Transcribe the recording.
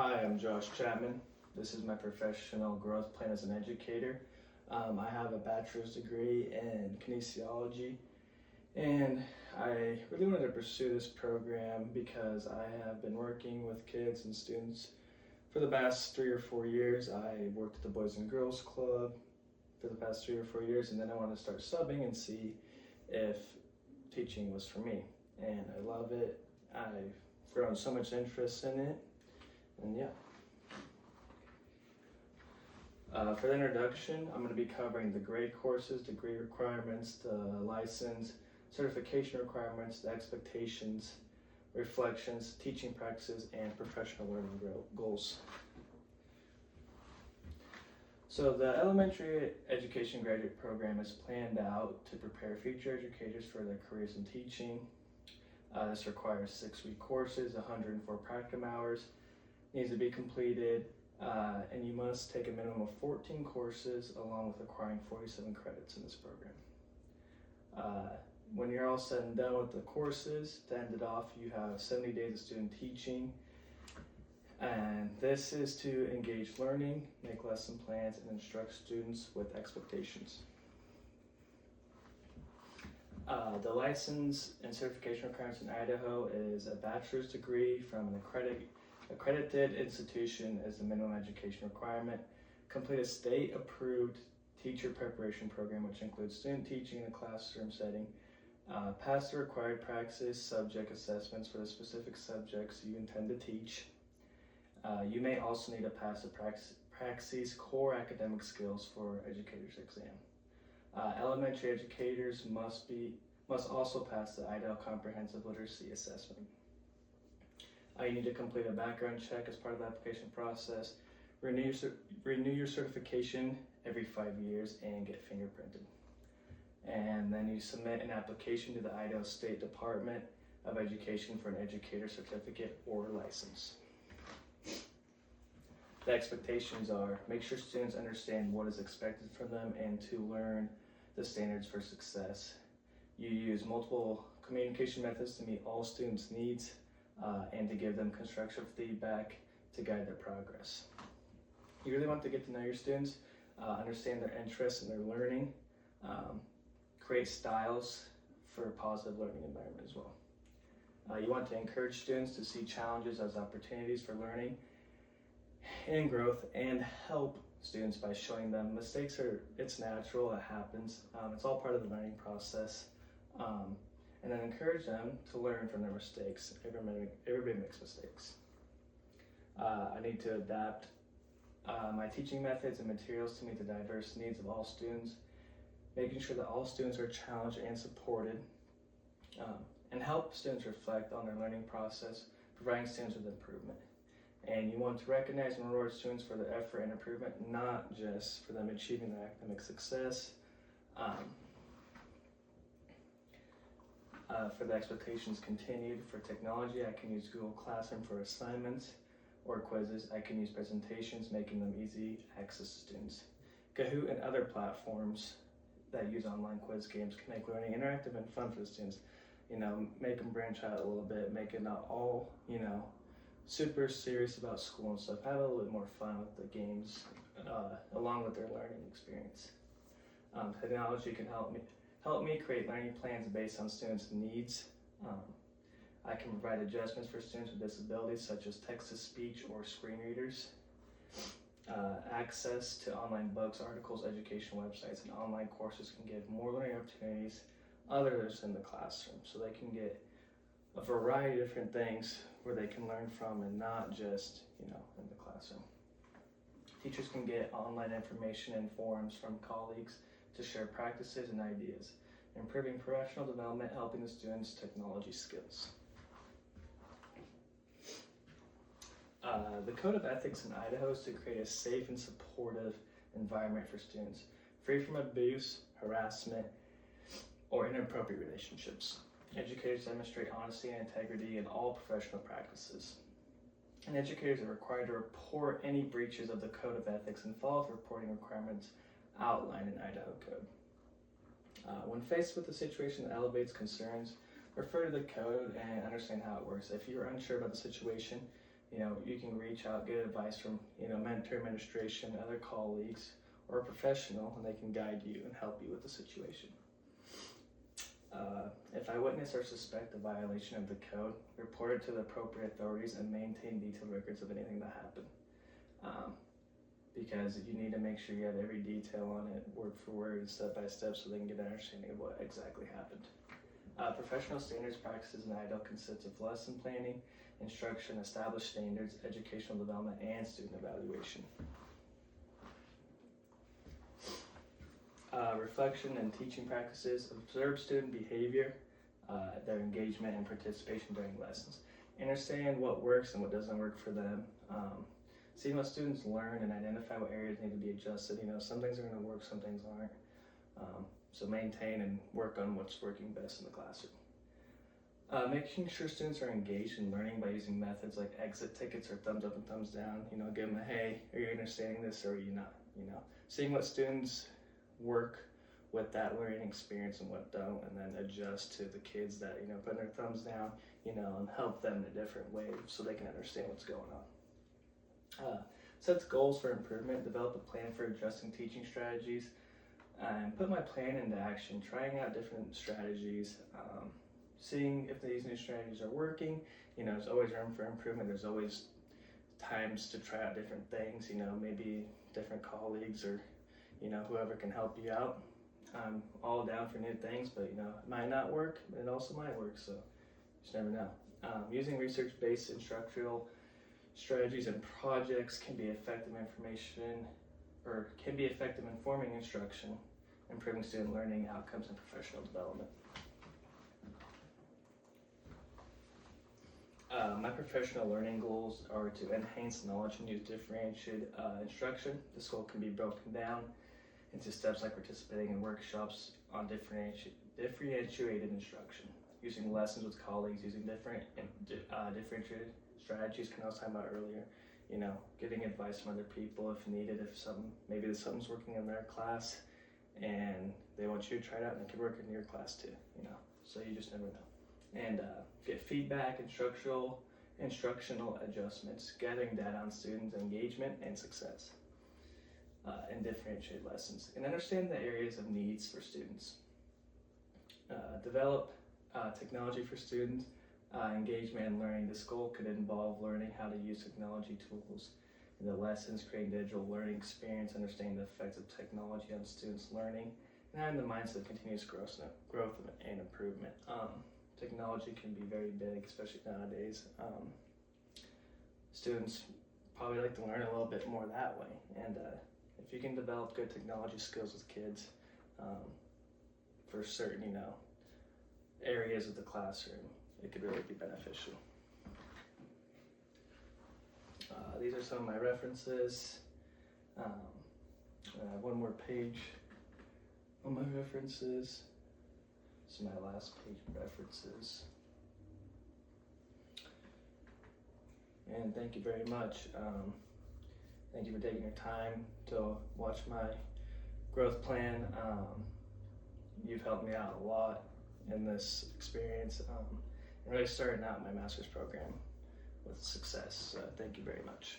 Hi, I'm Josh Chapman. This is my professional growth plan as an educator. I have a bachelor's degree in kinesiology, and I really wanted to pursue this program because I have been working with kids and students for the past 3 or 4 years. I worked at the Boys and Girls Club for the past 3 or 4 years, and then I wanted to start subbing and see if teaching was for me. And I love it. I've grown so much interest in it. And yeah. For the introduction, I'm going to be covering the grade courses, degree requirements, the license, certification requirements, the expectations, reflections, teaching practices, and professional learning goals. So the elementary education graduate program is planned out to prepare future educators for their careers in teaching. This requires 6-week courses, 104 practicum hours, needs to be completed, and you must take a minimum of 14 courses along with acquiring 47 credits in this program. When you're all said and done with the courses, to end it off, you have 70 days of student teaching, and this is to engage learning, make lesson plans, and instruct students with expectations. The license and certification requirements in Idaho is a bachelor's degree from an accredited institution as the minimum education requirement. Complete a state-approved teacher preparation program, which includes student teaching in a classroom setting. Pass the required praxis subject assessments for the specific subjects you intend to teach. You may also need to pass the praxis core academic skills for educators exam. Elementary educators must also pass the Idaho Comprehensive Literacy Assessment. You need to complete a background check as part of the application process, renew your certification every 5 years, and get fingerprinted. And then you submit an application to the Idaho State Department of Education for an educator certificate or license. The expectations are: make sure students understand what is expected from them and to learn the standards for success. You use multiple communication methods to meet all students' needs and to give them constructive feedback to guide their progress. You really want to get to know your students, understand their interests and their learning, create styles for a positive learning environment as well. You want to encourage students to see challenges as opportunities for learning and growth, and help students by showing them it's natural, it happens, it's all part of the learning process, and then encourage them to learn from their mistakes. Everybody makes mistakes. I need to adapt my teaching methods and materials to meet the diverse needs of all students, making sure that all students are challenged and supported, and help students reflect on their learning process, providing students with improvement. And you want to recognize and reward students for their effort and improvement, not just for them achieving their academic success. For the expectations continued, for technology, I can use Google Classroom for assignments or quizzes. I can use presentations, making them easy access to students. Kahoot and other platforms that use online quiz games can make learning interactive and fun for the students. Make them branch out a little bit, make it not all, super serious about school and stuff. Have a little bit more fun with the games along with their learning experience. Technology can help me create learning plans based on students' needs. I can provide adjustments for students with disabilities such as text-to-speech or screen readers. Access to online books, articles, educational websites, and online courses can give more learning opportunities other than the classroom, so they can get a variety of different things where they can learn from, and not just in the classroom. Teachers can get online information and forums from colleagues to share practices and ideas, improving professional development, helping the students' technology skills. The Code of Ethics in Idaho is to create a safe and supportive environment for students, free from abuse, harassment, or inappropriate relationships. Educators demonstrate honesty and integrity in all professional practices. And educators are required to report any breaches of the Code of Ethics and follow the reporting requirements outlined in Idaho Code. When faced with a situation that elevates concerns, refer to the code and understand how it works. If you're unsure about the situation, You can reach out, get advice from, mentor, administration, other colleagues, or a professional, and they can guide you and help you with the situation. If I witness or suspect a violation of the code, report it to the appropriate authorities and maintain detailed records of anything that happened. Because you need to make sure you have every detail on it, word for word, step by step, so they can get an understanding of what exactly happened. Professional standards practices in IDL consists of lesson planning, instruction, established standards, educational development, and student evaluation. Reflection and teaching practices. Observe student behavior, their engagement and participation during lessons. Understand what works and what doesn't work for them. See what students learn and identify what areas need to be adjusted. Some things are going to work, some things aren't. So maintain and work on what's working best in the classroom. Making sure students are engaged in learning by using methods like exit tickets or thumbs up and thumbs down. Give them a, hey, are you understanding this or are you not? Seeing what students work with that learning experience and what don't, and then adjust to the kids that, put their thumbs down, and help them in a different way so they can understand what's going on. Sets goals for improvement, develop a plan for adjusting teaching strategies, and put my plan into action, trying out different strategies, seeing if these new strategies are working. There's always room for improvement. There's always times to try out different things, maybe different colleagues or, whoever can help you out. I'm all down for new things, but, it might not work, but it also might work, so you just never know. Using research-based instructional strategies and projects can be effective informing instruction, improving student learning outcomes and professional development. My professional learning goals are to enhance knowledge and use differentiated instruction. This goal can be broken down into steps like participating in workshops on differentiated instruction, using lessons with colleagues, using differentiated strategies, I was talking about earlier, getting advice from other people if needed, maybe something's working in their class and they want you to try it out and it could work in your class too, so you just never know. And get feedback, instructional adjustments, gathering data on students' engagement and success, and differentiate lessons, and understand the areas of needs for students. Develop technology for students, engagement and learning. This goal could involve learning how to use technology tools in the lessons, creating digital learning experience, understanding the effects of technology on students' learning, and having the mindset of continuous growth and improvement. Technology can be very big, especially nowadays. Students probably like to learn a little bit more that way, and if you can develop good technology skills with kids for certain, areas of the classroom, it could really be beneficial. These are some of my references. I have one more page on my references. This is my last page of references. And thank you very much. Thank you for taking your time to watch my growth plan. You've helped me out a lot in this experience, and really starting out my master's program with success. So thank you very much.